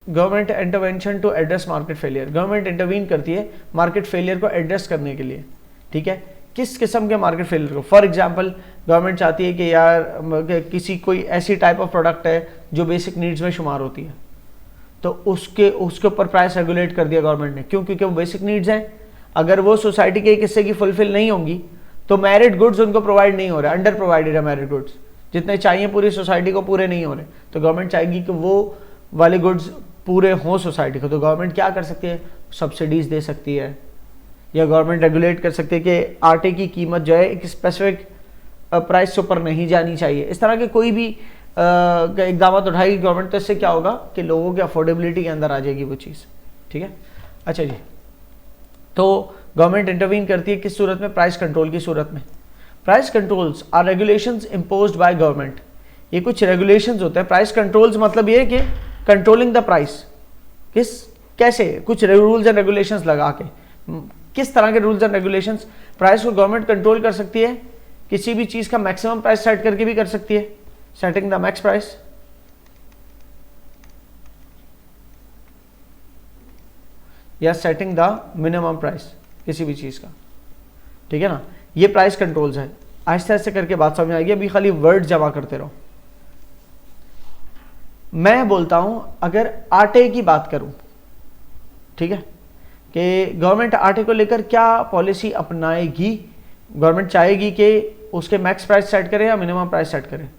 Government intervention to address market failure, government intervene करती है market failure को address करने के लिए, ठीक है। किस किस्म के मार्केट फेलियर को? फॉर एग्जांपल गवर्नमेंट चाहती है कि यार किसी कोई ऐसी टाइप ऑफ प्रोडक्ट है जो बेसिक नीड्स में शुमार होती है, तो उसके ऊपर प्राइस रेगुलेट कर दिया गवर्नमेंट ने, क्यों? क्योंकि वो बेसिक नीड्स हैं। अगर वो सोसाइटी के एक हिस्से की फुलफिल नहीं होंगी तो मेरिट गुड्स उनको प्रोवाइड नहीं हो रहे, अंडर प्रोवाइडेड है मेरिट गुड्स, जितने चाहिए पूरी सोसाइटी को पूरे नहीं हो रहे, तो गवर्नमेंट चाहेगी कि वो वाले गुड्स पूरे हों सोसाइटी को। तो गवर्नमेंट क्या कर सकती है? सब्सिडीज दे सकती है, या गवर्नमेंट रेगुलेट कर सकती है कि आटे की कीमत जो है एक स्पेसिफिक प्राइस से ऊपर नहीं जानी चाहिए। इस तरह के कोई भी इकदाम उठाएगी गवर्नमेंट, तो इससे क्या होगा कि लोगों की अफोर्डेबिलिटी के अंदर आ जाएगी वो चीज़, ठीक है। अच्छा जी, तो गवर्नमेंट इंटरवीन करती है किस सूरत में? प्राइस कंट्रोल की सूरत में। Price controls are regulations imposed by government, ये कुछ रेगुलेशंस होते हैं। प्राइस कंट्रोल्स मतलब ये कि कंट्रोलिंग द प्राइस, कैसे? कुछ रूल्स एंड रेगुलेशंस लगा के। किस तरह के रूल्स एंड रेगुलेशंस? प्राइस को गवर्नमेंट कंट्रोल कर सकती है, किसी भी चीज़ का मैक्सिमम प्राइस सेट करके भी कर सकती है, सेटिंग द मैक्स प्राइस, या सेटिंग द मिनिमम प्राइस किसी भी चीज़ का, ठीक है ना। ये प्राइस कंट्रोल्स है। आहिस्ते आहिस्ते करके बात समझ आएगी, अभी खाली वर्ड जमा करते रहो। मैं बोलता हूं अगर आटे की बात करूं, ठीक है, कि गवर्नमेंट आटे को लेकर क्या पॉलिसी अपनाएगी? गवर्नमेंट चाहेगी कि उसके मैक्स प्राइस सेट करे या मिनिमम प्राइस सेट करे?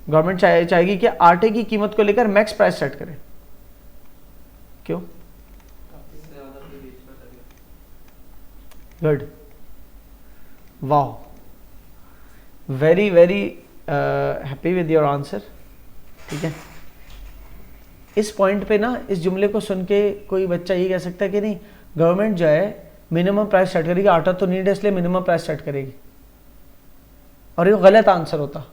गवर्नमेंट चाहेगी कि आटे की कीमत को लेकर मैक्स प्राइस सेट करे। क्यों? गुड, वाह, very very happy with your answer, ठीक है। इस पॉइंट पे ना, इस जुमले को सुन के कोई बच्चा ये कह सकता है कि नहीं, गवर्नमेंट जो है मिनिमम प्राइस सेट करेगी, आटा तो नीड है इसलिए मिनिमम प्राइस सेट करेगी, और ये गलत आंसर होता।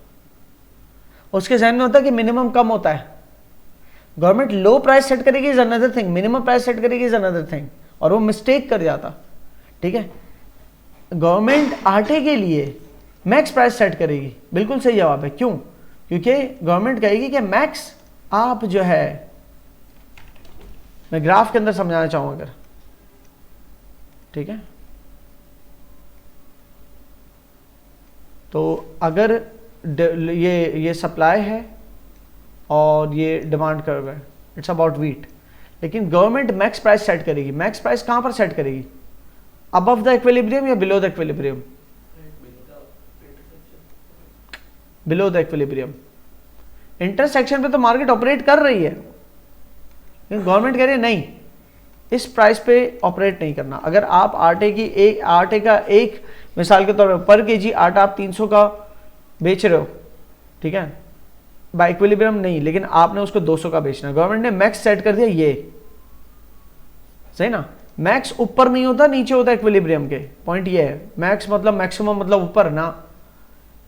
उसके जहन में होता कि मिनिमम कम होता है। गवर्नमेंट लो प्राइस सेट करेगी is another thing, minimum price set करेगी इज अनदर थिंग, और वो मिस्टेक कर जाता, ठीक है। गवर्नमेंट आटे के लिए मैक्स प्राइस सेट करेगी, बिल्कुल सही जवाब है। क्यों? क्योंकि गवर्नमेंट कहेगी कि मैक्स आप जो है, मैं ग्राफ के अंदर समझाना चाहूं अगर, ठीक है, तो अगर ये सप्लाई है और ये डिमांड कर्व है, इट्स अबाउट वीट, लेकिन गवर्नमेंट मैक्स प्राइस सेट करेगी। मैक्स प्राइस कहां पर सेट करेगी? अबव द इक्विलिब्रियम या below the equilibrium? Below the equilibrium. Intersection पे तो मार्केट ऑपरेट कर रही है, लेकिन गवर्नमेंट कह रही है नहीं, इस प्राइस पे ऑपरेट नहीं करना। अगर आप आटे का एक मिसाल के तौर पर केजी आटा आप 300 का बेच रहे हो, ठीक है, बाय इक्विलिब्रियम नहीं, लेकिन आपने उसको 200 का बेचना, गवर्नमेंट ने मैक्स सेट कर दिया, ये सही ना। मैक्स ऊपर नहीं होता, नीचे होता है इक्विलिब्रियम के, पॉइंट ये है। मैक्स मतलब मैक्सिमम मतलब ऊपर ना,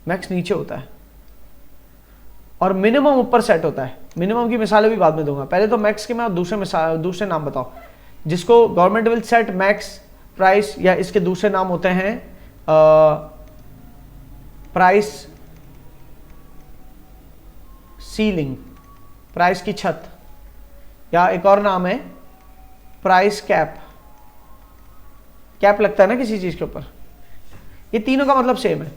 मैक्स नीचे होता है, और मिनिमम ऊपर सेट होता है। मिनिमम की मिसालें भी बाद में दूंगा, पहले तो मैक्स के मैं दूसरे नाम बताओ जिसको government will set max price, या इसके दूसरे नाम होते हैं प्राइस सीलिंग, प्राइस की छत, या एक और नाम है प्राइस कैप। कैप लगता है ना किसी चीज के ऊपर, ये तीनों का मतलब सेम है।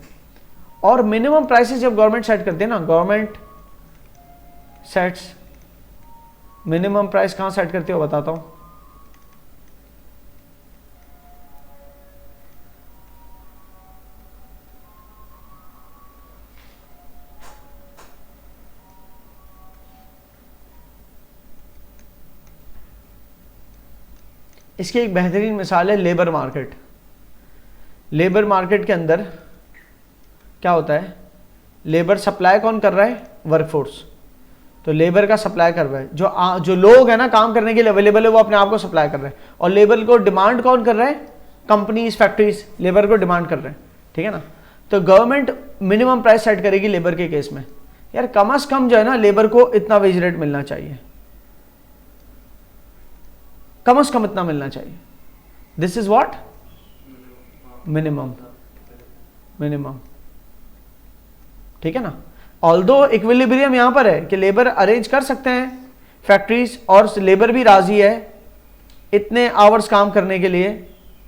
और मिनिमम प्राइसेस जब गवर्नमेंट सेट करती है ना, गवर्नमेंट सेट्स मिनिमम प्राइस कहां सेट करती हो बताता हूं। इसकी एक बेहतरीन मिसाल है लेबर मार्केट। लेबर मार्केट के अंदर क्या होता है? लेबर सप्लाई कौन कर रहा है? वर्कफोर्स। तो लेबर का सप्लाई कर रहा है, जो लोग हैं ना काम करने के लिए अवेलेबल है, वो अपने आप को सप्लाई कर रहे हैं। और लेबर को डिमांड कौन कर रहा है? कंपनीज, फैक्ट्रीज लेबर को डिमांड कर रहे हैं, ठीक है ना। तो गवर्नमेंट मिनिमम प्राइस सेट करेगी लेबर के केस में, यार कम से कम जो है ना लेबर को इतना वेज रेट मिलना चाहिए, कम से कम इतना मिलना चाहिए। This is what? Minimum, minimum, ठीक है ना। ऑल्दो इक्विलिब्रियम यहां पर है कि लेबर अरेंज कर सकते हैं फैक्ट्रीज और लेबर भी राजी है इतने आवर्स काम करने के लिए,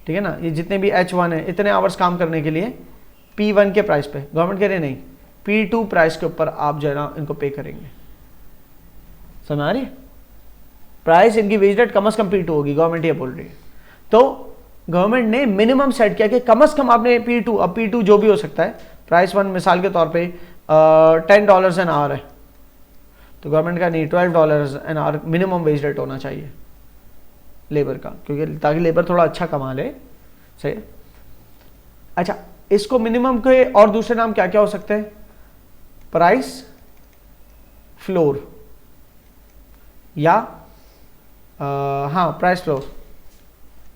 ठीक है ना, ये जितने भी H1 है इतने आवर्स काम करने के लिए P1 के प्राइस पे, गवर्नमेंट कह रही नहीं P2 प्राइस के ऊपर आप जो है ना इनको पे करेंगे। समझ आ रही है? प्राइस इनकी वेज रेट कम से कम P2 होगी, गवर्नमेंट ये बोल रही है। तो गवर्नमेंट ने मिनिमम सेट किया कि कम से कम आपने P2, अब P2 जो भी हो सकता है, प्राइस 1 मिसाल के तौर पे $10 एन आवर है, तो गवर्नमेंट का नहीं $12 an hour minimum wage rate होना चाहिए लेबर का, क्योंकि ताकि लेबर थोड़ा अच्छा कमा ले। सही। अच्छा, इसको मिनिमम के और दूसरे नाम क्या क्या हो सकते हैं? प्राइस फ्लोर या हाँ प्राइस फ्लोर,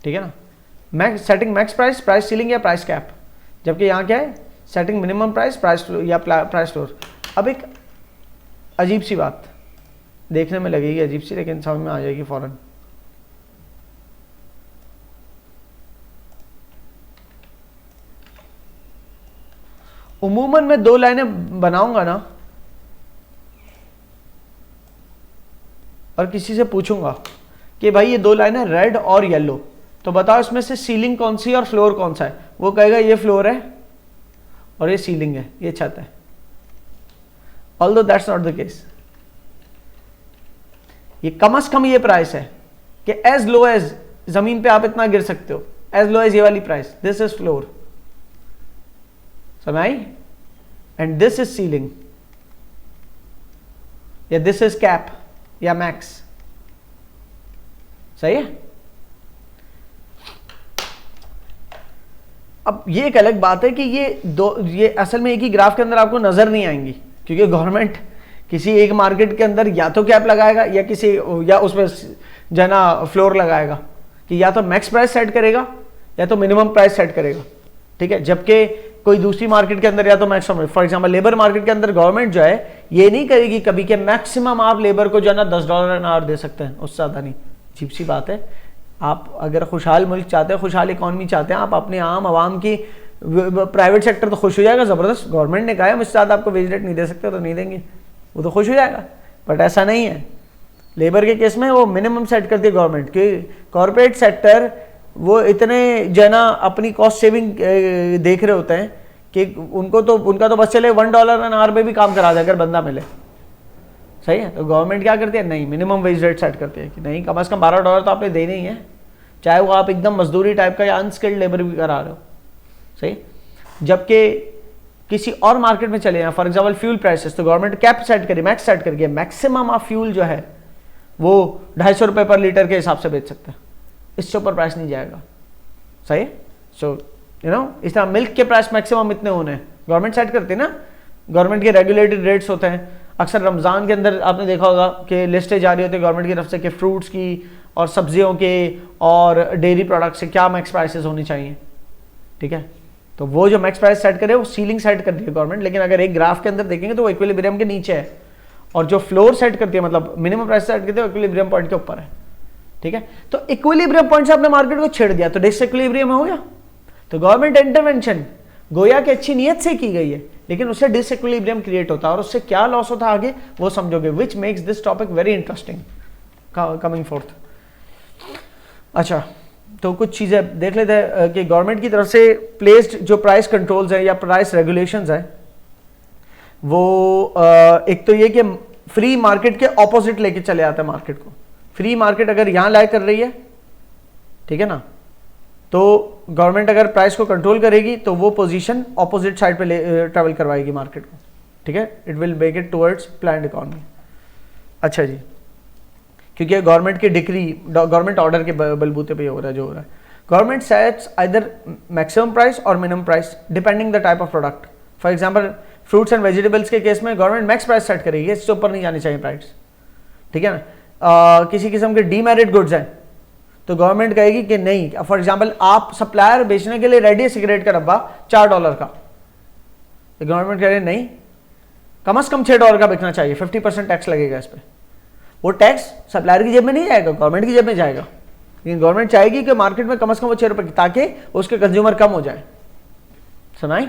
ठीक है ना, max setting max price, price ceiling या प्राइस कैप। जबकि यहाँ क्या है? Setting minimum price, price floor या प्राइस फ्लोर। अब एक अजीब सी बात देखने में लगेगी अजीब सी, लेकिन समझ में आ जाएगी फौरन। उमूमन मैं 2 लाइनें बनाऊंगा ना और किसी से पूछूंगा कि भाई ये 2 लाइनें रेड और येलो, तो बताओ इसमें से सीलिंग कौन सी और फ्लोर कौन सा है? वो कहेगा ये फ्लोर है और ये सीलिंग है, ये छत है। Although that's not the case. ये कम से कम ये प्राइस है कि एज लो एज जमीन पे आप इतना गिर सकते हो, एज लो एज ये वाली प्राइस, दिस इज फ्लोर। समझ आई? एंड दिस इज सीलिंग या दिस इज कैप या मैक्स। सही है? अब ये एक अलग बात है कि ये असल में एक ही ग्राफ के अंदर आपको नजर नहीं आएंगी, क्योंकि गवर्नमेंट किसी एक मार्केट के अंदर या तो कैप लगाएगा या उसमें जो है ना फ्लोर लगाएगा, कि या तो मैक्स प्राइस सेट करेगा या तो मिनिमम प्राइस सेट करेगा। ठीक है, जबकि कोई दूसरी मार्केट के अंदर या तो maximum, for example labour market के अंदर गवर्नमेंट जो है ये नहीं करेगी कभी कि मैक्सिमम आप लेबर को जो है ना $10 एन आवर दे सकते हैं, उससे ज्यादा नहीं। अजीब सी बात है। आप अगर खुशहाल मुल्क चाहते हैं, खुशहाल इकॉनमी चाहते हैं, आप अपने आम आवाम की, प्राइवेट सेक्टर तो खुश हो जाएगा जबरदस्त, गवर्नमेंट ने कहा है मुझसे ज्यादा आपको वेज रेट नहीं दे सकते तो नहीं देंगे, वो तो खुश हो जाएगा। बट ऐसा नहीं है। लेबर के केस में वो मिनिमम सेट करती है गवर्नमेंट की। कॉर्पोरेट सेक्टर वो इतने जो है ना अपनी कॉस्ट सेविंग देख रहे होते हैं कि उनका तो बस चले $1 एन आवर पे भी काम करा दे अगर बंदा मिले। सही है? तो गवर्नमेंट क्या करती है? नहीं, मिनिमम वेज रेट सेट करती है कि नहीं, कम से कम $12 तो आपने देने ही है, चाहे वो आप एकदम मजदूरी टाइप का या अनस्किल्ड लेबर भी करा रहे हो। सही। जबकि किसी और मार्केट में चले जाए, फॉर एग्जाम्पल फ्यूल प्राइसेस, तो गवर्नमेंट कैप सेट करी, मैक्स सेट करके मैक्सिमम आप फ्यूल जो है वो ₹250 पर लीटर के हिसाब से बेच सकते हैं, इससे ऊपर प्राइस नहीं जाएगा। सही। सो इस तरह मिल्क के प्राइस मैक्सिमम इतने होने गवर्नमेंट सेट करती है ना, गवर्नमेंट के रेगुलेटेड रेट्स होते हैं। अक्सर रमज़ान के अंदर आपने देखा होगा कि लिस्टें जारी होती है गवर्नमेंट की तरफ से कि फ्रूट्स की और सब्जियों के और डेयरी प्रोडक्ट्स से क्या मैक्स प्राइसेस होनी चाहिए। ठीक है, तो वो जो मैक्स प्राइस सेट करे वो सीलिंग सेट कर रही है गवर्नमेंट, लेकिन अगर एक ग्राफ के अंदर देखेंगे तो वो इक्विलिब्रियम के नीचे है, और जो फ्लोर सेट करती है मतलब मिनिमम प्राइस सेट करती है वो इक्विलिब्रियम पॉइंट के ऊपर है। ठीक है, तो इक्विलिब्रियम पॉइंट से आपने मार्केट को छेड़ दिया तो डिसइक्विलिब्रियम हो गया। तो गवर्नमेंट इंटरवेंशन गोया की अच्छी नीयत से की गई है, लेकिन उससे डिसइक्विलिब्रियम क्रिएट होता है और उससे क्या लॉस होता है आगे वो समझोगे, which makes this topic very interesting coming fourth. अच्छा, तो कुछ चीजें देख लेते हैं कि गवर्नमेंट की तरफ से प्लेस्ड जो प्राइस कंट्रोल्स है या प्राइस रेगुलेशंस है वो एक तो ये कि फ्री मार्केट के ऑपोजिट लेके चले आते हैं मार्केट को। फ्री मार्केट अगर यहां लाई कर रही है, ठीक है ना, तो गवर्नमेंट अगर प्राइस को कंट्रोल करेगी तो वो पोजीशन ऑपोजिट साइड पे ट्रैवल करवाएगी मार्केट को। ठीक है, it will make it towards planned economy. अच्छा जी, क्योंकि गवर्नमेंट की डिक्री, गवर्नमेंट ऑर्डर के बलबूते पे हो रहा है जो हो रहा है। Government sets either maximum price और minimum price depending the type of product. For example fruits and vegetables के केस में गवर्नमेंट मैक्स प्राइस सेट करेगी, इससे ऊपर नहीं जानी चाहिए प्राइस। ठीक है ना। किसी किस्म के डीमेरिट गुड्स हैं तो गवर्नमेंट कहेगी कि नहीं, फॉर एग्जांपल आप सप्लायर बेचने के लिए रेडी है सिगरेट का डब्बा $4 का, तो गवर्नमेंट कह रही है नहीं, कम से कम $6 का बिकना चाहिए, 50% टैक्स लगेगा इस पर। वो टैक्स सप्लायर की जेब में नहीं जाएगा, गवर्नमेंट की जेब में जाएगा, लेकिन गवर्नमेंट चाहेगी कि मार्केट में कम से कम वो $6 की, ताकि उसके कंज्यूमर कम हो जाए। सुनाई?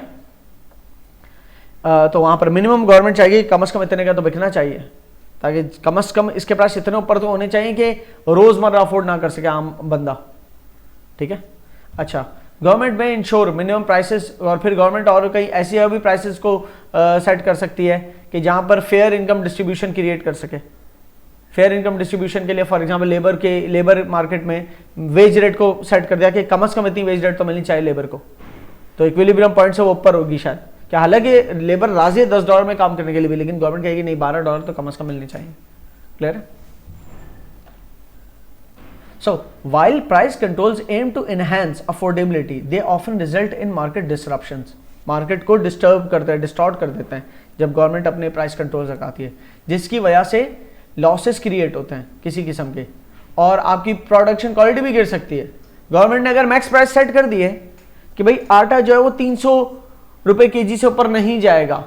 तो वहां पर मिनिमम गवर्नमेंट चाहिए कम से कम इतने का तो बिकना चाहिए। ताकि कम से कम इसके प्राइस इतने ऊपर तो होने चाहिए कि रोजमर्रा अफोर्ड ना कर सके आम बंदा, ठीक है। अच्छा, गवर्नमेंट में इंश्योर मिनिमम प्राइसेस, और फिर गवर्नमेंट और कई ऐसी और भी प्राइसेस को सेट कर सकती है कि जहां पर फेयर इनकम डिस्ट्रीब्यूशन क्रिएट कर सके। फेयर इनकम डिस्ट्रीब्यूशन के लिए फॉर एग्जांपल लेबर मार्केट में वेज रेट को सेट कर दिया कि कम से कम इतनी वेज रेट तो मिलनी चाहिए लेबर को, तो इक्विलिब्रियम पॉइंट से वो ऊपर होगी शायद, कि हालांकि लेबर राजी है $10 में काम करने के लिए भी, लेकिन गवर्नमेंट कहेगी नहीं $12 तो कम से कम मिलने चाहिए। क्लियर है? So, while price controls aim to enhance affordability, they often result in market disruptions. Market को डिस्टर्ब करते हैं, डिस्टॉर्ट कर देते हैं जब गवर्नमेंट अपने प्राइस कंट्रोल लगाती है, जिसकी वजह से लॉसेस क्रिएट होते हैं किसी किस्म के, और आपकी प्रोडक्शन क्वालिटी भी गिर सकती है। गवर्नमेंट ने अगर मैक्स प्राइस सेट कर दी है कि भाई आटा जो है वो 300 रुपए केजी से ऊपर नहीं जाएगा,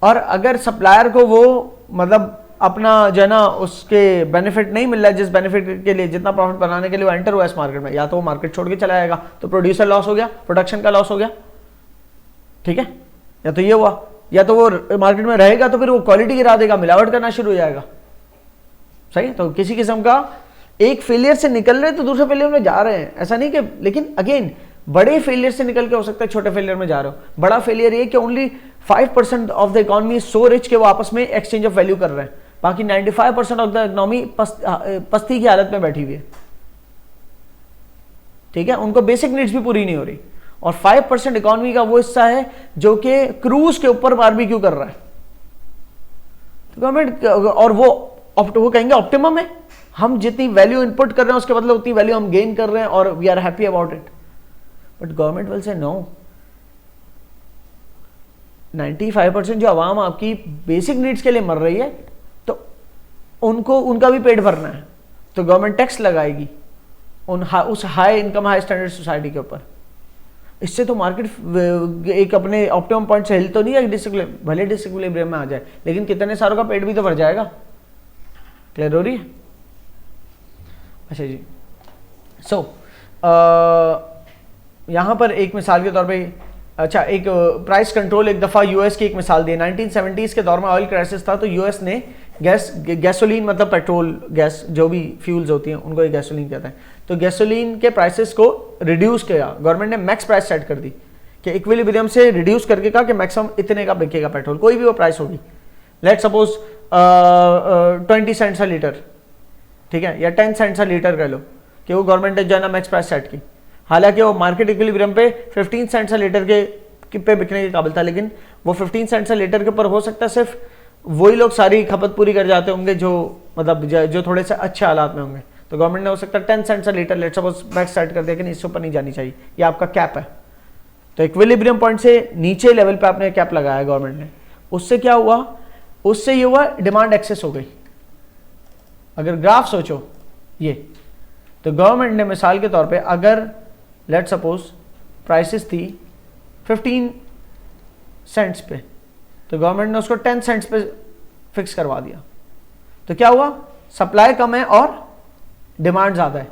और अगर सप्लायर को वो मतलब अपना जो है ना उसके बेनिफिट नहीं मिल रहा है, जिस बेनिफिट के लिए जितना प्रॉफिट बनाने के लिए वो एंटर हुआ इस मार्केट में, या तो वो मार्केट छोड़ के चला जाएगा तो प्रोड्यूसर लॉस हो गया, प्रोडक्शन का लॉस हो गया, ठीक है, या तो ये हुआ, या तो वो मार्केट में रहेगा तो फिर वो क्वालिटी गिरा देगा, मिलावट करना शुरू हो जाएगा। सही है? तो किसी किस्म का एक फेलियर से निकल रहे तो दूसरे फेलियर में जा रहे हैं, ऐसा नहीं कि, लेकिन अगेन बड़े फेलियर से निकल के हो सकता है छोटे फेलियर में जा रहे हो। बड़ा फेलियर ये कि only 5% of the economy is so rich कि वो आपस में एक्सचेंज ऑफ वैल्यू कर रहे हैं, बाकी 95% ऑफ द इकोनॉमी पस्ती की हालत में बैठी हुई है, ठीक है, उनको बेसिक नीड्स भी पूरी नहीं हो रही, और 5% इकोनॉमी का वो हिस्सा है जो कि क्रूज के ऊपर बारबेक्यू कर रहा है। तो गवर्नमेंट, और वो कहेंगे ऑप्टिमम है, हम जितनी वैल्यू इनपुट कर रहे हैं उसके बदले उतनी वैल्यू हम गेन कर रहे हैं और we are happy about it, but government will say no. 95% जो आवाम आपकी बेसिक नीड्स के लिए मर रही है, तो उनको उनका भी पेट भरना है, तो गवर्नमेंट टैक्स लगाएगी उस high income high standard society के ऊपर। इससे तो मार्केट एक अपने ऑप्टिमम पॉइंट से हिल तो नहीं है, भले डिसइक्विलिब्रियम में आ जाए, लेकिन कितने सारों का पेट भी तो भर जाएगा। क्लियर हो रही है? अच्छा जी, यहां पर एक मिसाल के तौर पे, अच्छा, एक प्राइस कंट्रोल एक दफ़ा यूएस की एक मिसाल दी। 1970s के दौर में ऑयल क्राइसिस था, तो यूएस ने गैसोलीन मतलब पेट्रोल गैस जो भी फ्यूल्स होती हैं उनको गैसोलीन कहते हैं, तो गैसोलीन के प्राइसेस को रिड्यूस किया। गवर्नमेंट ने मैक्स प्राइस सेट कर दी कि इक्विलिब्रियम से रिड्यूस करके कहा कि मैक्सिमम इतने का बिकेगा पेट्रोल, कोई भी वो प्राइस होगी, let suppose 20 cents a litre, ठीक है, या 10 सेंट्स अ लीटर कह लो, कि वो गवर्नमेंट ने जो है ना मैक्स प्राइस सेट की। हालांकि वो मार्केट इक्विलिब्रियम पे 15 सेंट्स अ लीटर के पे बिकने के काबिल था, लेकिन वो 15 सेंट्स अ लीटर के ऊपर हो सकता है सिर्फ वही लोग सारी खपत पूरी कर जाते होंगे जो मतलब जो थोड़े से अच्छे हालात में होंगे, तो गवर्नमेंट ने हो सकता है 10 cents a litre let suppose max set कर दिया कि इससे ऊपर नहीं जानी चाहिए, ये आपका कैप है। तो इक्विलिब्रियम पॉइंट से नीचे लेवल पे आपने कैप लगाया गवर्नमेंट ने, उससे क्या हुआ, उससे ये हुआ डिमांड एक्सेस हो गई। अगर ग्राफ सोचो ये, तो गवर्नमेंट ने मिसाल के तौर पे अगर लेट सपोज प्राइसेस थी 15 सेंट्स पे, तो गवर्नमेंट ने उसको 10 सेंट्स पे फिक्स करवा दिया, तो क्या हुआ, सप्लाई कम है और डिमांड ज्यादा है,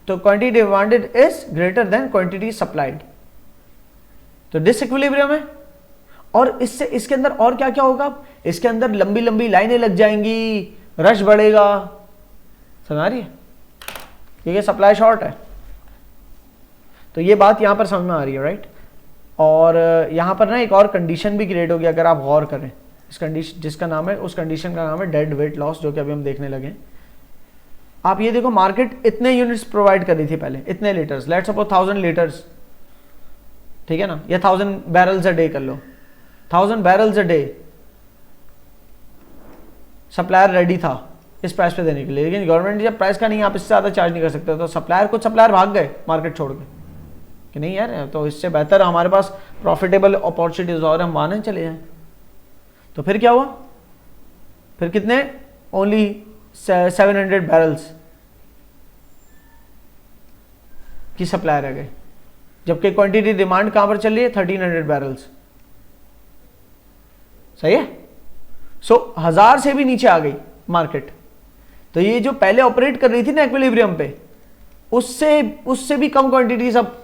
तो quantity demanded is greater than quantity supplied, तो डिसइक्विलिब्रियम है। और इससे इसके अंदर और क्या क्या होगा, इसके अंदर लंबी लंबी लाइनें लग जाएंगी, रश बढ़ेगा, समझ रही है, क्योंकि सप्लाई शॉर्ट है। तो ये बात यहां पर समझ में आ रही है, राइट। और यहां पर ना एक और कंडीशन भी क्रिएट होगी अगर आप गौर करें, इस कंडीशन जिसका नाम है, उस कंडीशन का नाम है डेड वेट लॉस, जो कि अभी हम देखने लगे। आप ये देखो, मार्केट इतने यूनिट्स प्रोवाइड कर रही थी पहले, इतने लीटर्स, लेट्स सपोज 1000 लीटर्स, ठीक है ना, या 1000 बैरल्स अ डे कर लो, 1000 barrels a day supplier ready था इस प्राइस पे देने के लिए, लेकिन गवर्नमेंट जब प्राइस का नहीं, आप इससे ज्यादा चार्ज नहीं कर सकते, तो सप्लायर भाग गए मार्केट छोड़ के कि नहीं यार, तो इससे बेहतर हमारे पास प्रॉफिटेबल अपॉर्चुनिटीज और हम वहां चले जाएं। तो फिर क्या हुआ, फिर कितने, ओनली 700 बैरल्स की सप्लाई रह गई, जबकि क्वांटिटी डिमांड कहां पर चल रही है, 1300 बैरल्स। सही है। सो 1000 से भी नीचे आ गई मार्केट। तो ये जो पहले ऑपरेट कर रही थी ना इक्विलिब्रियम पे, उससे भी कम क्वांटिटीज अब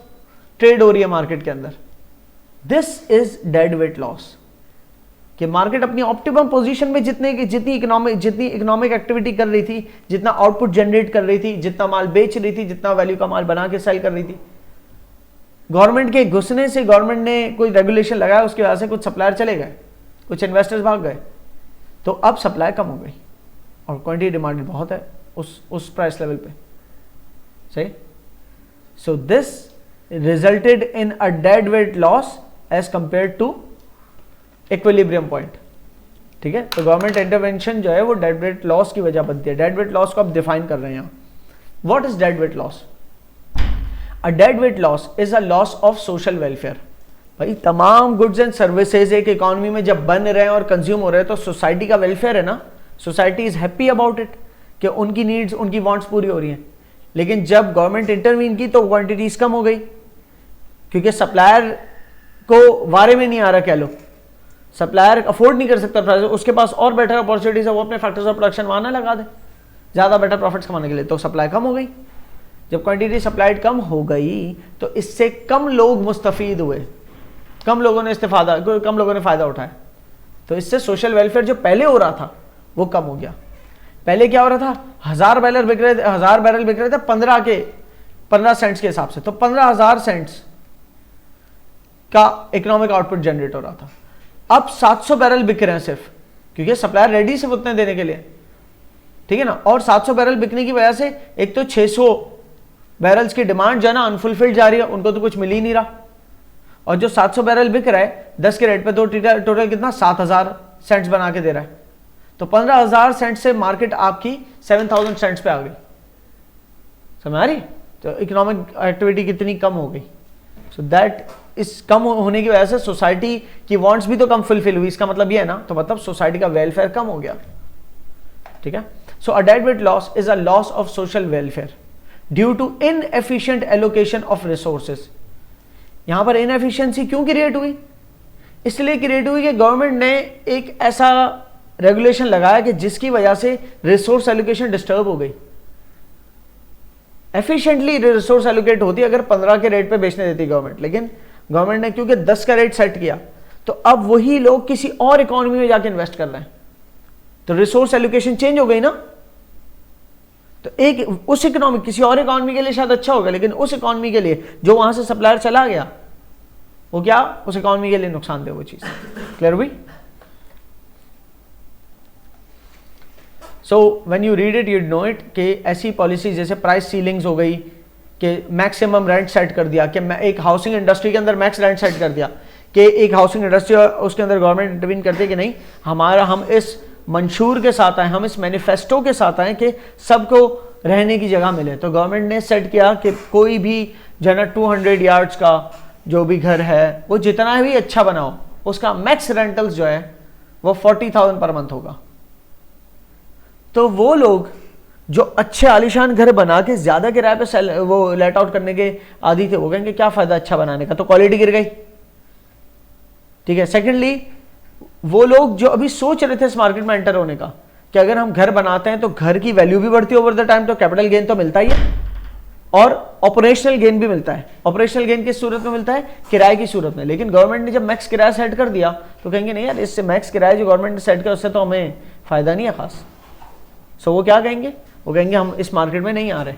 ट्रेड हो रही है मार्केट के अंदर। This is dead weight loss, कि मार्केट अपनी ऑप्टिमम पोजीशन में जितनी इकोनॉमिक एक्टिविटी कर रही थी, जितना आउटपुट जनरेट कर रही थी, जितना माल बेच रही थी, जितना वैल्यू का माल बना के सेल कर रही थी, गवर्नमेंट के घुसने से, गवर्नमेंट ने कोई रेगुलेशन लगाया, उसकी वजह से कुछ सप्लायर चले गए, कुछ इन्वेस्टर्स भाग गए, तो अब सप्लाई कम हो गई और क्वांटिटी डिमांड बहुत है उस प्राइस लेवल पे, सही। So this resulted in a dead weight loss as compare to equilibrium point, ठीक है। तो गवर्नमेंट इंटरवेंशन जो है वो डेड वेट लॉस की वजह बनती है। डेड वेट लॉस को आप डिफाइन कर रहे हैं यहाँ। What is dead weight loss? A dead weight loss is a loss of social welfare. भाई तमाम गुड्स एंड सर्विसेज एक इकोनॉमी में जब बन रहे हैं और कंज्यूम हो रहे हैं तो सोसाइटी का वेलफेयर है ना, society is happy about it कि उनकी नीड्स, उनकी वांट्स पूरी हो रही हैं। लेकिन जब गवर्नमेंट इंटरवीन की तो क्वांटिटीज कम हो गई क्योंकि सप्लायर को वारे में नहीं आ रहा, कह लो सप्लायर अफोर्ड नहीं कर सकता प्राइस, उसके पास और बेटर अपॉर्चुनिटीज है, वो अपने फैक्टर्स ऑफ प्रोडक्शन वहां ना लगा दे ज्यादा बेटर प्रॉफिट्स कमाने के लिए, तो सप्लाई कम हो गई। जब क्वांटिटी सप्लाइड कम हो गई तो इससे कम लोग मुस्तफीद हुए, कम लोगों ने कम लोगों ने फायदा उठाया, तो इससे सोशल वेलफेयर जो पहले हो रहा था वो कम हो गया। पहले क्या हो रहा था, 1000 बैरल बिक रहे थे 15 सेंट्स के हिसाब से, तो 15,000 सेंट्स का इकोनॉमिक आउटपुट जनरेट हो रहा था। अब 700 बैरल बिक रहे हैं सिर्फ, क्योंकि सप्लायर रेडी सिर्फ उतने देने के लिए, ठीक है ना। और 700 बैरल बिकने की वजह से एक तो 600 बैरल्स की डिमांड जो है ना अनफुलफिल्ड जा रही है, उनको तो कुछ मिल ही नहीं रहा। और जो 700 बैरल बिक रहा है 10 के रेट पे, तो टोटल कितना 7000 सेंट्स बना के दे रहा है, तो 15,000 सेंट से मार्केट आपकी 7000 सेंट्स पे आ गई। समझ आ रही? तो इकोनॉमिक एक्टिविटी कितनी कम हो गई। सो दैट इस कम होने की वजह से सोसाइटी की वांट्स भी तो कम फुलफिल हुई, इसका मतलब ये है ना, तो मतलब सोसाइटी का वेलफेयर कम हो गया, ठीक है। So a dead weight loss is a loss of social welfare due to inefficient allocation of resources. यहां पर इनएफिशिएंसी क्यों क्रिएट हुई? इसलिए क्रिएट हुई कि गवर्नमेंट ने एक ऐसा रेगुलेशन लगाया कि जिसकी वजह से रिसोर्स एलोकेशन डिस्टर्ब हो गई। एफिशिएंटली रिसोर्स एलोकेट होती अगर 15 के रेट पे बेचने देती गवर्नमेंट, लेकिन गवर्नमेंट ने क्योंकि 10 का रेट सेट किया, तो अब वही लोग किसी और इकोनॉमी में जाके इन्वेस्ट कर रहे हैं, तो रिसोर्स एलोकेशन चेंज हो गई ना। तो एक उस इकोनॉमी, किसी और इकोनॉमी के लिए शायद अच्छा होगा, लेकिन उस इकोनॉमी के लिए जो वहां से सप्लायर चला गया, वो क्या उस इकोनॉमी के लिए नुकसान दे वो चीज। क्लियर हुई? So when you read it you know it कि ऐसी पॉलिसी जैसे प्राइस सीलिंग्स हो गई कि मैक्सिमम रेंट सेट कर दिया, कि एक हाउसिंग इंडस्ट्री के अंदर मैक्स रेंट सेट कर दिया, कि एक हाउसिंग इंडस्ट्री उसके अंदर गवर्नमेंट इंटरवीन करती है कि नहीं, हम इस मंशूर के साथ आए, हम इस मैनिफेस्टो के साथ आए कि सबको रहने की जगह मिले। तो गवर्नमेंट ने सेट किया कि कोई भी जो है 200 यार्ड्स का जो भी घर है वो जितना भी अच्छा बनाओ, उसका मैक्स रेंटल्स जो है वो 40,000 पर मंथ होगा। तो वो लोग जो अच्छे आलीशान घर बना के ज्यादा किराए पे वो लेट आउट करने के आदी थे, वो कहेंगे क्या फायदा अच्छा बनाने का, तो क्वालिटी गिर गई, ठीक है। सेकेंडली, वो लोग जो अभी सोच रहे थे इस मार्केट में एंटर होने का कि अगर हम घर बनाते हैं तो घर की वैल्यू भी बढ़ती है ओवर द टाइम, तो कैपिटल गेन तो मिलता ही है और ऑपरेशनल गेन भी मिलता है। ऑपरेशनल गेन किस सूरत में मिलता है? किराए की सूरत में। लेकिन गवर्नमेंट ने जब मैक्स किराया सेट कर दिया तो कहेंगे नहीं यार, इससे मैक्स किराया जो गवर्नमेंट ने सेट किया उससे तो हमें फायदा नहीं है खास। सो वो क्या कहेंगे? वो कहेंगे हम इस मार्केट में नहीं आ रहे,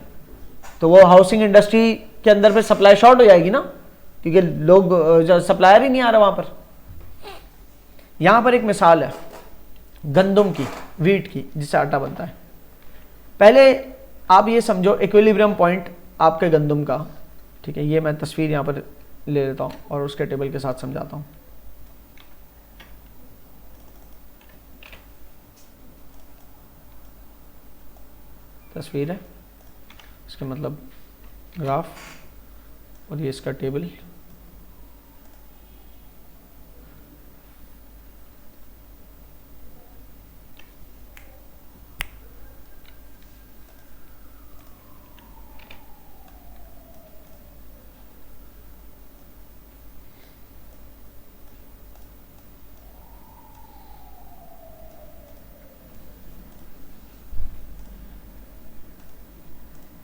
तो वो हाउसिंग इंडस्ट्री के अंदर पे सप्लाई शॉर्ट हो जाएगी ना, क्योंकि लोग सप्लायर ही नहीं आ रहा वहां पर। यहां पर एक मिसाल है गंदम की, वीट की, जिससे आटा बनता है। पहले आप ये समझो इक्विलिब्रियम पॉइंट आपके गंदम का, ठीक है। ये मैं तस्वीर यहां पर ले लेता हूं और उसके टेबल के साथ समझाता हूं। तस्वीर है, इसका मतलब ग्राफ, और ये इसका टेबल।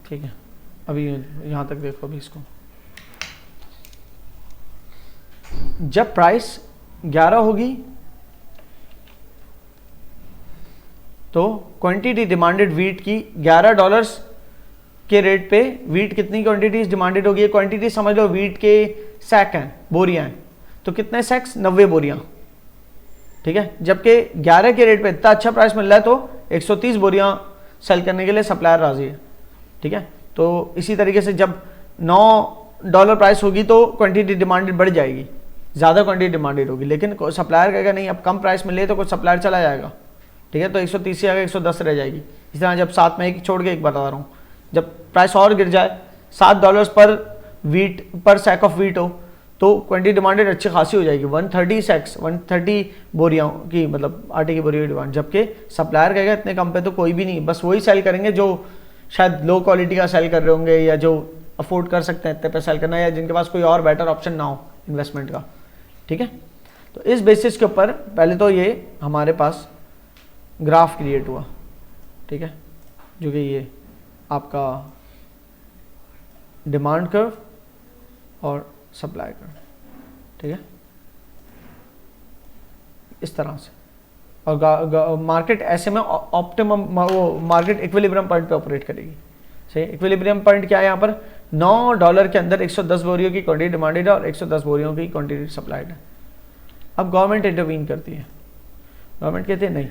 ठीक है, अभी यहाँ तक देखो। अभी इसको जब प्राइस 11 होगी तो क्वांटिटी डिमांडेड वीट की $11 के रेट पे वीट कितनी क्वांटिटीज डिमांडेड होगी? क्वांटिटी समझ लो वीट के सैक हैं, बोरियां हैं, तो कितने सैक्स? 90 बोरियां, ठीक है। जबकि 11 के रेट पे इतना अच्छा प्राइस मिल रहा है तो 130 बोरियां सेल करने के लिए सप्लायर राजी है, ठीक है। तो इसी तरीके से जब $9 प्राइस होगी तो क्वांटिटी डिमांडेड बढ़ जाएगी, ज़्यादा क्वांटिटी डिमांडेड होगी, लेकिन सप्लायर कहेगा नहीं अब कम प्राइस मिले तो कुछ सप्लायर चला जाएगा, ठीक है। तो 130 से आगे 110 रह जाएगी। इस तरह जब 7 में एक छोड़ के एक बता रहा हूँ, जब प्राइस और गिर जाए $7 पर वीट पर सैक ऑफ वीट हो तो क्वांटिटी डिमांडेड अच्छी खासी हो जाएगी, 130 सैक्स 130 बोरियों की, मतलब आटे की बोरियों की डिमांड। जबकि सप्लायर कहेगा इतने कम पे तो कोई भी नहीं, बस वही सेल करेंगे जो शायद लो क्वालिटी का सेल कर रहे होंगे या जो अफोर्ड कर सकते हैं इतने पे सेल करना, या जिनके पास कोई और बेटर ऑप्शन ना हो इन्वेस्टमेंट का, ठीक है। तो इस बेसिस के ऊपर पहले तो ये हमारे पास ग्राफ क्रिएट हुआ, ठीक है, जो कि ये आपका डिमांड कर्व और सप्लाई कर्व, ठीक है, इस तरह से। और मार्केट ऐसे में ऑप्टिमम वो मार्केट इक्विलिब्रियम पॉइंट पे ऑपरेट करेगी, सही। इक्विलिब्रियम पॉइंट क्या है? यहाँ पर $9 के अंदर 110 बोरियों की क्वांटिटी डिमांडेड है और 110 बोरियों की क्वांटिटी सप्लाइड है। अब गवर्नमेंट इंटरवीन करती है, गवर्नमेंट कहती है नहीं,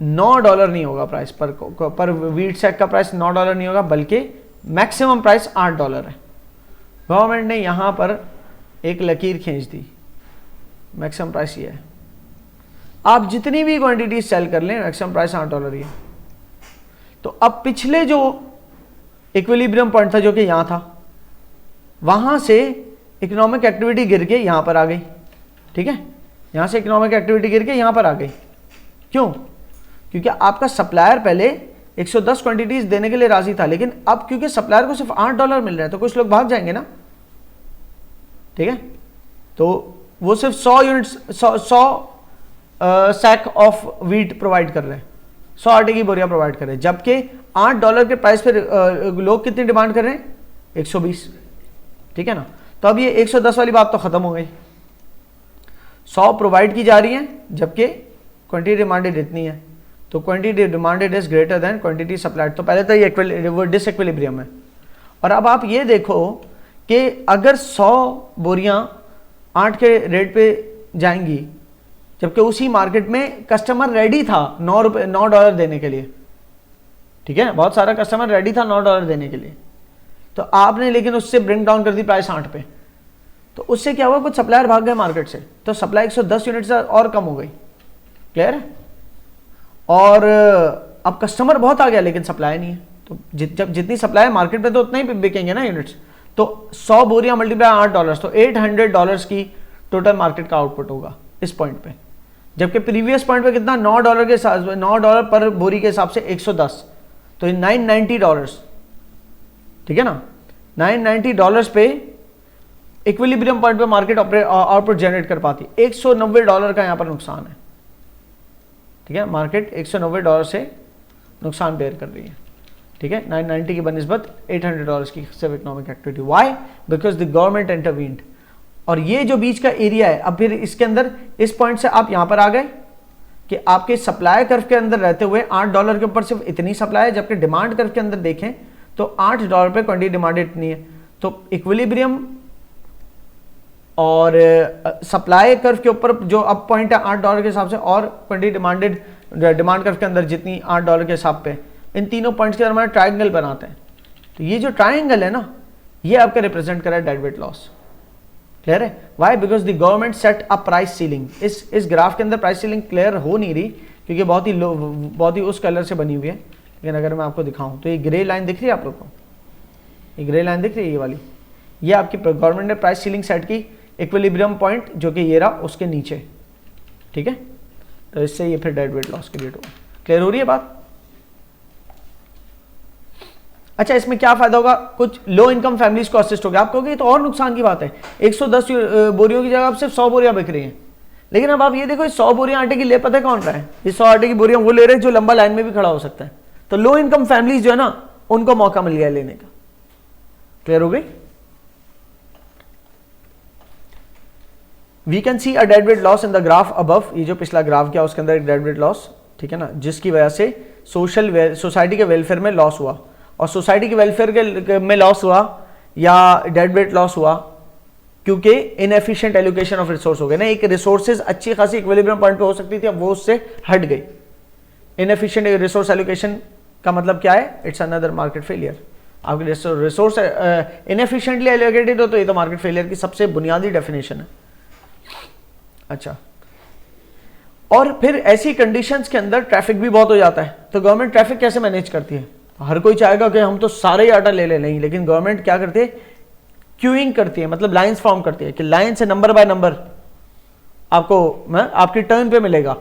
$9 नहीं होगा प्राइस पर वीट सैक का प्राइस $9 नहीं होगा, बल्कि मैक्सिमम प्राइस $8 है। गवर्नमेंट ने यहाँ पर एक लकीर खींच दी, मैक्सिमम प्राइस ये है, आप जितनी भी क्वांटिटी सेल कर लें मैक्सिमम प्राइस $8 ही है। तो अब पिछले जो इक्विलिब्रियम पॉइंट था जो कि यहाँ था, वहाँ से इकोनॉमिक एक्टिविटी गिर के यहाँ पर आ गई, ठीक है, यहाँ से इकोनॉमिक एक्टिविटी गिर के यहाँ पर आ गई। क्यों? क्योंकि आपका सप्लायर पहले 110 क्वांटिटीज देने के लिए राजी था, लेकिन अब क्योंकि सप्लायर को सिर्फ $8 मिल रहा है तो कुछ लोग भाग जाएंगे ना, ठीक है। तो वो सिर्फ 100 units 100 sack of wheat provide कर रहे हैं, 100 आटे की बोरियां प्रोवाइड कर रहे हैं, जबकि $8 के प्राइस पे लोग कितनी डिमांड कर रहे हैं? 120, ठीक है ना। तो अब ये 110 वाली बात तो खत्म हो गई, 100 प्रोवाइड की जा रही है जबकि क्वांटिटी डिमांडेड इतनी है, तो quantity demanded is greater than quantity supplied. तो पहले तो ये डिसइक्विलिब्रियम है। और अब आप ये देखो कि अगर 100 बोरियां 8 के रेट पे जाएंगी, जबकि उसी मार्केट में कस्टमर रेडी था $9 देने के लिए, ठीक है, बहुत सारा कस्टमर रेडी था $9 देने के लिए, तो आपने लेकिन उससे ब्रिंग डाउन कर दी प्राइस 8 पे, तो उससे क्या हुआ? कुछ सप्लायर भाग गए मार्केट से, तो सप्लाई 110 यूनिट से और कम हो गई, क्लियर है। और अब कस्टमर बहुत आ गया लेकिन सप्लाई नहीं है, तो जब जितनी सप्लाई है मार्केट पे तो उतना ही बिकेंगे ना यूनिट्स। तो 100 बोरियां मल्टीप्लाई $8, तो $800 की टोटल मार्केट का आउटपुट होगा इस पॉइंट पे, जबकि प्रीवियस पॉइंट पे कितना? $9 के साथ $9 पर बोरी के हिसाब से 110, तो $990, ठीक है ना। $990 पे इक्विलिब्रियम पॉइंट पे मार्केट आउटपुट जनरेट कर पाती, $190 का यहाँ पर नुकसान है, ठीक है। मार्केट $190 से नुकसान बेयर कर रही है, ठीक है, 990 की बनस्बत $800 की सिर्फ economic activity. Why? Because the government intervened. और ये जो बीच का एरिया है, अब फिर इसके अंदर इस पॉइंट से आप यहां पर आ गए कि आपके सप्लाई कर्व के अंदर रहते हुए $8 के ऊपर सिर्फ इतनी सप्लाई है, जबकि डिमांड कर्व के अंदर देखें तो $8 पे क्वांटिटी डिमांड इतनी है। तो इक्विलिब्रियम और सप्लाई कर्व के ऊपर जो अब पॉइंट है $8 के हिसाब से, और क्वांटिटी डिमांडेड डिमांड कर्व के अंदर जितनी $8 के हिसाब पे, इन तीनों पॉइंट्स के दरमियान ट्राइंगल बनाते हैं। तो ये जो ट्राइंगल है ना, ये आपका रिप्रेजेंट कर रहा है डेड वेट लॉस, क्लियर है। Why? Because the government set a price ceiling. इस ग्राफ के अंदर प्राइस सीलिंग क्लियर हो नहीं रही क्योंकि बहुत ही उस कलर से बनी हुई है, लेकिन अगर मैं आपको दिखाऊं तो ये ग्रे लाइन दिख रही है आप लोग को, ये ग्रे लाइन दिख रही है, ये वाली, ये आपकी गवर्नमेंट ने प्राइस सीलिंग सेट की इक्विलिब्रियम पॉइंट जो कि ये रहा उसके नीचे, ठीक है। तो इससे ये फिर डेड वेट लॉस क्रिएट होगा। क्लियर हो रही है बात? अच्छा, इसमें क्या फायदा होगा? कुछ लो इनकम फैमिलीज को असिस्ट होगा। आप कहोगे तो और नुकसान की बात है, 110 बोरियों की जगह आप सिर्फ 100 बोरियां बिक रही हैं, लेकिन अब आप ये देखो 100 बोरियां आटे की ले पता है कौन रहा है? ये 100 आटे की बोरियां वो ले रहे हैं जो लंबा लाइन में भी खड़ा हो सकता है। तो लो इनकम फैमिलीज जो है ना, उनको मौका मिल गया लेने का। क्लियर हो गई? We can see a dead weight loss in the graph above. ये जो पिछला ग्राफ किया उसके अंदर एक डेड वेट लॉस ठीक है ना, जिसकी वजह से सोसाइटी के वेलफेयर में लॉस हुआ, और सोसाइटी के वेलफेयर में लॉस हुआ या डेड वेट लॉस हुआ क्योंकि इनएफिशिएंट एलोकेशन ऑफ रिसोर्स हो गए ना। एक रिसोर्सेज अच्छी खासी इक्विलिब्रियम पॉइंट पे हो सकती थी, अब वो उससे हट गई। इनएफिशिएंट रिसोर्स एलोकेशन का मतलब क्या है? It's another market failure. आपके रिसोर्स इनएफिशिएंटली एलोकेटेड हो तो ये तो मार्केट फेलियर की सबसे बुनियादी डेफिनेशन है। अच्छा, और फिर ऐसी कंडीशंस के अंदर ट्रैफिक भी बहुत हो जाता है, तो गवर्नमेंट ट्रैफिक कैसे मैनेज करती है? हर कोई चाहेगा कि हम तो सारे ही आटा ले ले, नहीं, लेकिन गवर्नमेंट क्या करती है? क्यूइंग करती है, मतलब लाइंस फॉर्म करती है कि लाइन से नंबर बाय नंबर आपको आपकी टर्न पे मिलेगा।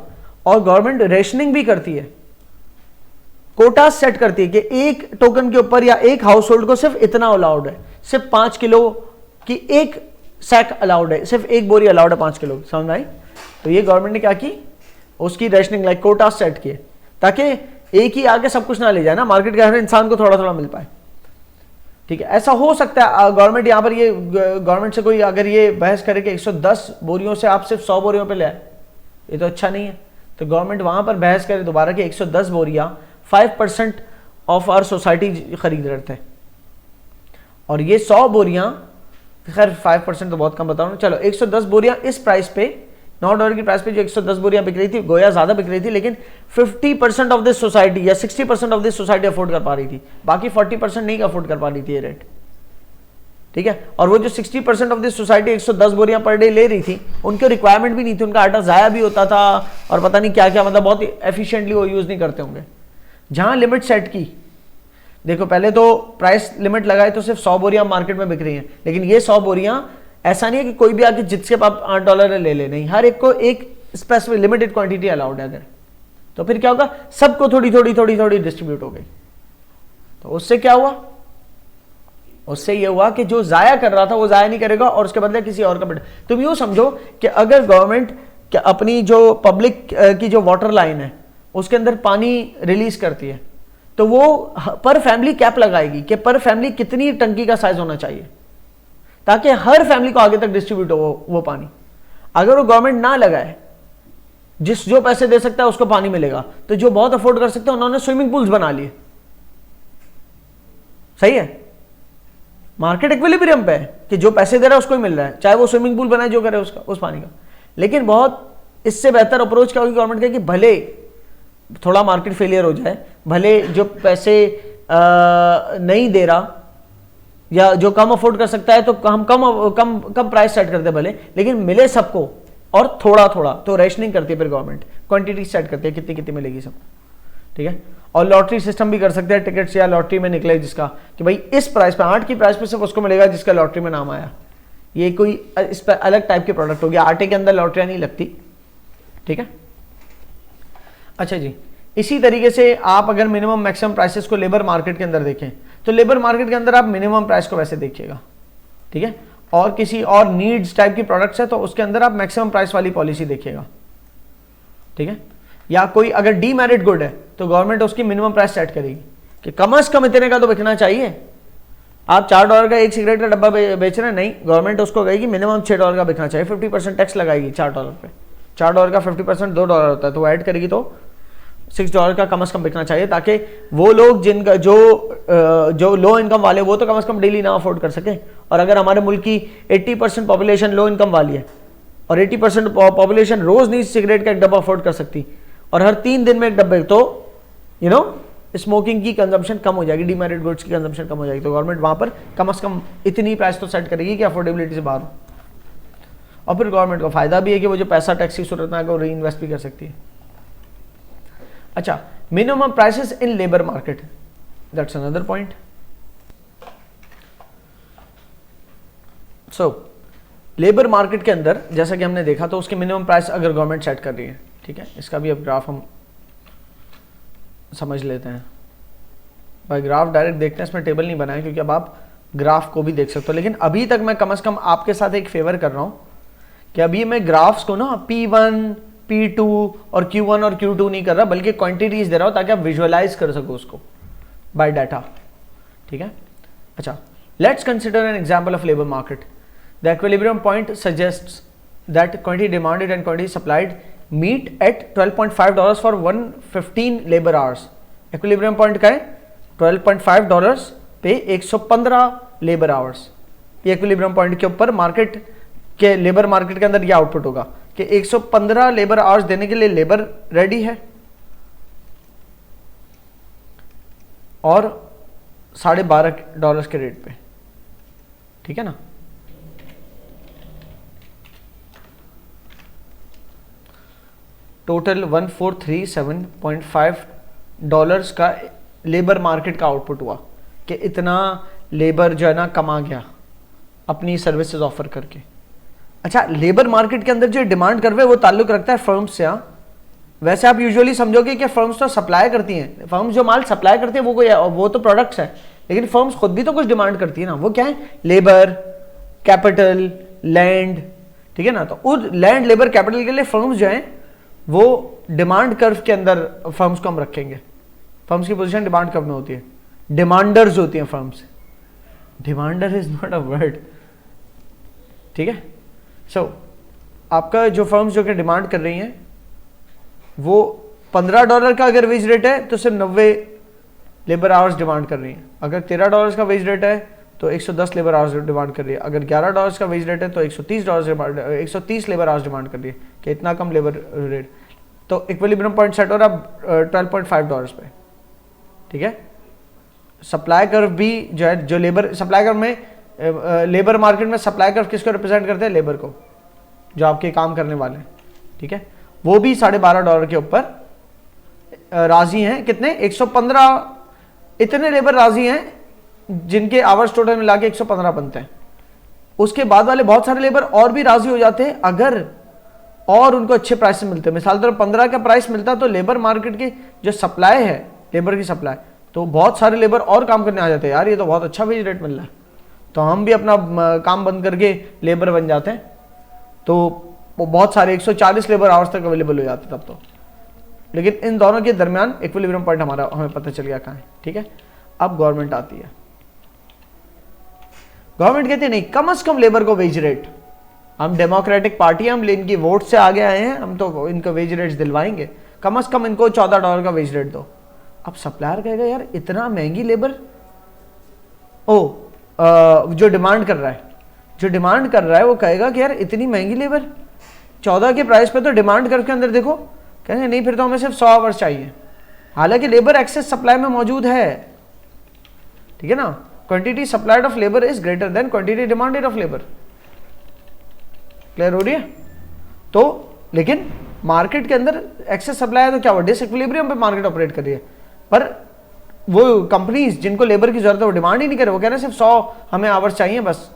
और गवर्नमेंट रेशनिंग भी करती है, कोटा सेट करती है कि एक टोकन के ऊपर या एक हाउस होल्ड को सिर्फ इतना अलाउड है, सिर्फ 5 किलो की एक सैक अलाउड है, सिर्फ एक बोरी अलाउड है 5 किलो। समझ आई? तो ये गवर्नमेंट ने क्या की? उसकी रेशनिंग लाइक कोटा सेट किए, ताकि एक ही आके सब कुछ ना ले जाए ना, मार्केट के हर इंसान को थोड़ा थोड़ा मिल पाए। ठीक है, ऐसा हो सकता है गवर्नमेंट यहां पर ये गवर्नमेंट से कोई अगर ये बहस करे कि 110 बोरियों से आप सिर्फ 100 बोरियों पे ले आए, ये तो अच्छा नहीं है। तो गवर्नमेंट वहां पर बहस करे दोबारा कि 110 बोरियां 5% ऑफ आवर सोसाइटी खरीद रहे थे, और ये 100 बोरियां, खैर 5% तो बहुत कम बता रहा हूं, चलो 110 बोरियां इस प्राइस पे, $9 की प्राइस पे जो 110 बोरियां बिक रही थी, गोया ज्यादा बिक रही थी, लेकिन 50% ऑफ दिस सोसाइटी या 60% ऑफ दिस सोसाइटी अफोर्ड कर पा रही थी, बाकी 40% नहीं अफोर्ड कर पा रही थी ये रेट। ठीक है, और वो जो 60% ऑफ दिस सोसाइटी 110 बोरियां पर डे ले रही थी, उनकी रिक्वायरमेंट भी नहीं थी, उनका आटा जाया भी होता था और पता नहीं क्या क्या, मतलब बहुत एफिशिएंटली वो यूज नहीं करते होंगे। जहां लिमिट सेट की, देखो पहले तो प्राइस लिमिट लगाए तो सिर्फ 100 बोरियां मार्केट में बिक रही हैं, लेकिन ये 100 बोरियां ऐसा नहीं है कि कोई भी आके जिसके पास $8 ले ले, नहीं, हर एक को एक स्पेसिफिक लिमिटेड क्वांटिटी अलाउड है अगर, तो फिर क्या होगा? सबको थोड़ी थोड़ी थोड़ी थोड़ी डिस्ट्रीब्यूट हो गई। तो उससे क्या हुआ? उससे ये हुआ कि जो जाया कर रहा था वो जाया नहीं करेगा और उसके बदले किसी और का बेटा। तुम यूं समझो कि अगर गवर्नमेंट अपनी जो पब्लिक की जो वाटर लाइन है उसके अंदर पानी रिलीज करती है, तो वो पर फैमिली कैप लगाएगी कि पर फैमिली कितनी टंकी का साइज होना चाहिए, ताकि हर फैमिली को आगे तक डिस्ट्रीब्यूट हो वो पानी। अगर वो गवर्नमेंट ना लगाए, जो पैसे दे सकता है उसको पानी मिलेगा, तो जो बहुत अफोर्ड कर सकते हैं उन्होंने स्विमिंग पूल्स बना लिए। सही है, मार्केट इक्विलिब्रियम पे है कि जो पैसे दे रहा है उसको ही मिल रहा है, चाहे वो स्विमिंग पूल बनाए जो करे उसका उस पानी का। लेकिन बहुत इससे बेहतर अप्रोच क्या होगी गवर्नमेंट का कि भले थोड़ा मार्केट फेलियर हो जाए, भले जो पैसे नहीं दे रहा या जो कम अफोर्ड कर सकता है तो हम कम प्राइस सेट करते भले, लेकिन मिले सबको और थोड़ा थोड़ा, तो रेशनिंग करती है फिर गवर्नमेंट, क्वांटिटी सेट करती है कितनी कितनी मिलेगी सब। ठीक है, और लॉटरी सिस्टम भी कर सकते हैं, टिकट्स या लॉटरी में निकले जिसका कि भाई इस प्राइस पे 8 की प्राइस पे सिर्फ उसको मिलेगा जिसका लॉटरी में नाम आया। ये कोई इस पर अलग टाइप के प्रोडक्ट हो गया, आटे के अंदर लॉटरियां नहीं लगती। ठीक है, अच्छा जी, इसी तरीके से आप अगर मिनिमम मैक्सिमम प्राइसेस को लेबर मार्केट के अंदर देखें तो लेबर मार्केट के अंदर आप मिनिमम प्राइस को वैसे देखिएगा। ठीक है, और किसी और नीड्स टाइप की प्रोडक्ट्स है तो उसके अंदर आप मैक्सिमम प्राइस वाली पॉलिसी देखिएगा। ठीक है, या कोई अगर डीमेरिट गुड है तो गवर्नमेंट उसकी मिनिमम प्राइस सेट करेगी कि कम से कम इतने का तो बिकना चाहिए। आप $4 का एक सिगरेट का डब्बा बेच रहे हैं, नहीं, गवर्नमेंट उसको कहेगी मिनिमम $6 का बिकना चाहिए, 50% टैक्स लगाएगी $4 पे। $4 का 50% $2 होता है, तो वो ऐड करेगी तो $6 का कम से कम बिकना चाहिए, ताकि वो लोग जिनका जो लो इनकम वाले वो तो कम से कम डेली ना अफोर्ड कर सके। और अगर हमारे मुल्क की 80% पॉपुलेशन लो इनकम वाली है और 80% पॉपुलेशन रोज नहीं सिगरेट का एक डब्बा अफोर्ड कर सकती और हर 3 दिन में एक डब्बे, तो स्मोकिंग की कंजम्पशन कम हो जाएगी, डीमेरिट गुड्स की कंजम्पशन कम हो जाएगी। तो गवर्नमेंट वहां पर कम से कम इतनी प्राइस तो सेट करेगी कि अफोर्डेबिलिटी से बाहर हो। और फिर गवर्नमेंट को फायदा भी है कि वो जो पैसा टैक्स की सूरत में आकर वो री इन्वेस्ट भी कर सकती है। अच्छा, minimum prices in labour market, that's another point. So labour market के अंदर जैसा कि हमने देखा तो उसके मिनिमम प्राइस अगर गवर्नमेंट सेट कर रही है, ठीक है, इसका भी अब ग्राफ हम समझ लेते हैं। भाई ग्राफ डायरेक्ट देखते हैं, इसमें टेबल नहीं बनाया क्योंकि अब आप ग्राफ को भी देख सकते हो, लेकिन अभी तक मैं कम से कम आपके साथ एक फेवर कर रहा हूं कि अभी मैं ग्राफ्स को ना P1, P2 और Q1 और Q2 नहीं कर रहा, बल्कि क्वांटिटीज दे रहा हूं ताकि आप विजुअलाइज कर सको उसको बाय डाटा। ठीक है, अच्छा, let's consider an example of labour market. The equilibrium point suggests that quantity demanded and quantity supplied meet at $12.5 for 115 labour hours. Equilibrium point का है $12.5 पे 115 लेबर आवर्स। ये इक्विलिब्रियम पॉइंट के ऊपर मार्केट के लेबर मार्केट के अंदर ये आउटपुट होगा कि 115 लेबर आवर्स देने के लिए लेबर रेडी है और $12.5 के रेट पे, ठीक है ना। टोटल $1437.5 का लेबर मार्केट का आउटपुट हुआ कि इतना लेबर जो है ना कमा गया अपनी सर्विसेज ऑफर करके। अच्छा, लेबर मार्केट के अंदर जो डिमांड कर रहे हैं वो ताल्लुक रखता है फर्म्स से। वैसे आप यूजुअली समझोगे कि फर्म्स तो सप्लाई करती हैं, फर्म्स जो माल सप्लाई करती है वो तो प्रोडक्ट्स है, लेकिन फर्म्स खुद भी तो कुछ डिमांड करती है ना। वो क्या है? लेबर, कैपिटल, लैंड, ठीक है ना। तो उस लैंड, लेबर, कैपिटल के लिए फर्म्स जो हैं वो डिमांड कर्व के अंदर फर्म्स को हम रखेंगे। फर्म्स की पोजीशन डिमांड कर्व में होती है, डिमांडर्स होती हैं firms. Demander is not a word, ठीक है। सो आपका जो फर्म्स जो कि डिमांड कर रही हैं वो $15 का अगर वेज रेट है तो सिर्फ 90 लेबर आवर्स डिमांड कर रही हैं। अगर $13 का वेज रेट है तो 110 लेबर आवर्स डिमांड कर रही है। अगर $11 का वेज रेट है तो 130 लेबर आवर्स डिमांड कर रही है कि इतना कम लेबर रेट। तो इक्विलिब्रियम पॉइंट सेट हो रहा है $12.5 पे, ठीक है। सप्लाई कर्व भी जो है, जो लेबर सप्लाई कर्व में लेबर मार्केट में सप्लाई कर्व किसको रिप्रेजेंट करते हैं? लेबर को, जो आपके काम करने वाले हैं, ठीक है। वो भी $12.5 के ऊपर राजी हैं। कितने? 115 इतने लेबर राजी हैं जिनके आवर्स टोटल मिला के 115 बनते हैं। उसके बाद वाले बहुत सारे लेबर और भी राजी हो जाते हैं अगर और उनको अच्छे प्राइस मिलते हैं। मिसाल तौर 15 का प्राइस मिलता तो लेबर मार्केट की जो सप्लाई है, लेबर की सप्लाई, तो बहुत सारे लेबर और काम करने आ जाते हैं। यार ये तो बहुत अच्छा वेज रेट मिल रहा है, तो हम भी अपना काम बंद करके लेबर बन जाते हैं। तो वो बहुत सारे 140 लेबर आवर्स तक अवेलेबल हो जाते तब तो। लेकिन इन दोनों के दरमियान इक्विलिब्रियम पॉइंट हमें पता चल गया कहाँ है, ठीक है। अब गवर्नमेंट आती है, गवर्नमेंट कहती है नहीं, कम से कम लेबर को वेज रेट, हम डेमोक्रेटिक पार्टी, हम इनकी वोट से आगे आए हैं, हम तो इनको वेज रेट्स दिलवाएंगे, कम से कम इनको $14 का वेज रेट दो। अब सप्लायर कहेगा यार इतना महंगी लेबर, जो डिमांड कर रहा है वो कहेगा कि यार इतनी महंगी लेबर 14 के प्राइस पे, तो डिमांड करके अंदर देखो कहेंगे नहीं फिर तो हमें सिर्फ 100 आवर्स चाहिए, हालांकि लेबर एक्सेस सप्लाई में मौजूद है, ठीक है ना। Quantity supplied of labour is greater than quantity demanded of labour. Clear हो रही है? तो लेकिन मार्केट के अंदर एक्सेस सप्लाई है तो क्या हुआ? डिसइक्विलिब्रियम पे मार्केट ऑपरेट कर रही है। पर वो कंपनीज जिनको लेबर की जरूरत है वो डिमांड ही नहीं करे, वो कह रहे हैं सिर्फ 100 हमें आवर्स चाहिए बस।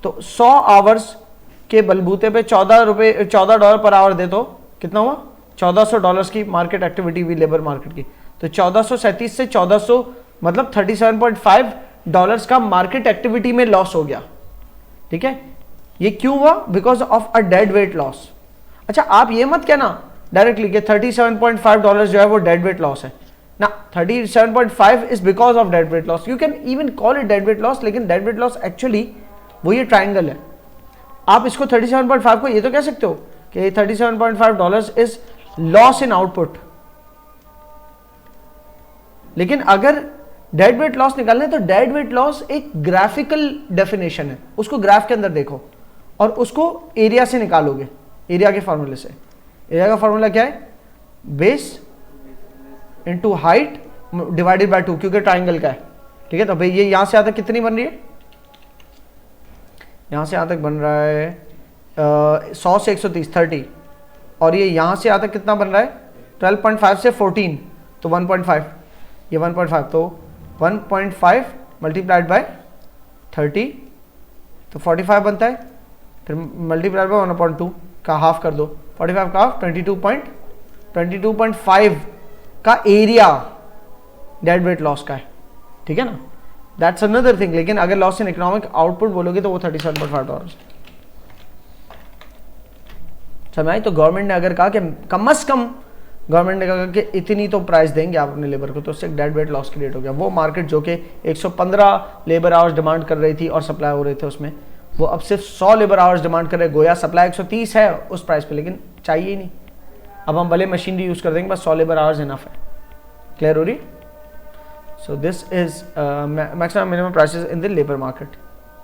तो 100 आवर्स के बलबूते पे $14 पर आवर दे तो कितना हुआ? $1400 की मार्केट एक्टिविटी हुई लेबर मार्केट की। तो 1437 से 1400 मतलब $37.5 का मार्केट एक्टिविटी में लॉस हो गया, ठीक है। ये क्यों हुआ? Because of a dead weight loss. अच्छा, आप ये मत कहना डायरेक्टली कि $37.5 जो है वो डेड वेट लॉस है ना। 37.5 is because of dead weight loss. You can even call it dead weight loss, लेकिन डेड वेट लॉस एक्चुअली वो ये ट्राइंगल है। आप इसको 37.5 को ये तो कह सकते हो कि $37.5 इज लॉस इन आउटपुट, लेकिन अगर डेड वेट लॉस निकालना है तो डेड वेट लॉस एक ग्राफिकल डेफिनेशन है, उसको ग्राफ के अंदर देखो और उसको एरिया से निकालोगे, एरिया के फॉर्मूले से। एरिया का फॉर्मूला क्या है? Base into height divided by 2, क्योंकि ट्राइंगल का है, ठीक है। तो भाई ये यहां से यहां तक कितनी बन रही है? यहां से यहां तक बन रहा है 100 से 130 30, और ये यहां से यहां तक कितना बन रहा है? 12.5 से 14, तो 1.5, ये 1.5, तो 1.5 मल्टीप्लाइड बाय 30 तो 45 बनता है, फिर मल्टीप्लाइड बाय 1/2 का हाफ कर दो, 45 का हाफ 22.5 का एरिया डेड वेट लॉस का है, ठीक है ना। That's another thing. लेकिन अगर लॉस इन इकोनॉमिक आउटपुट बोलोगे तो वो $37.5 समझ। तो गवर्नमेंट ने अगर कहा कि कम से कम, गवर्नमेंट ने कहा कि इतनी तो प्राइस देंगे आप अपने लेबर को, तो उससे डेड वेट लॉस क्रिएट हो गया। वो मार्केट जो कि 115 लेबर आवर्स डिमांड कर रही थी और सप्लाई हो रहे थे उसमें, वो अब सिर्फ 100 लेबर आवर्स डिमांड कर रहे, गोया सप्लाई 130 है उस प्राइस पे, लेकिन चाहिए ही नहीं, अब हम भले मशीनरी यूज़ कर देंगे, बस 100 लेबर आवर्स इनफ है। क्लियर हो रही? So this is maximum minimum prices in the labour market.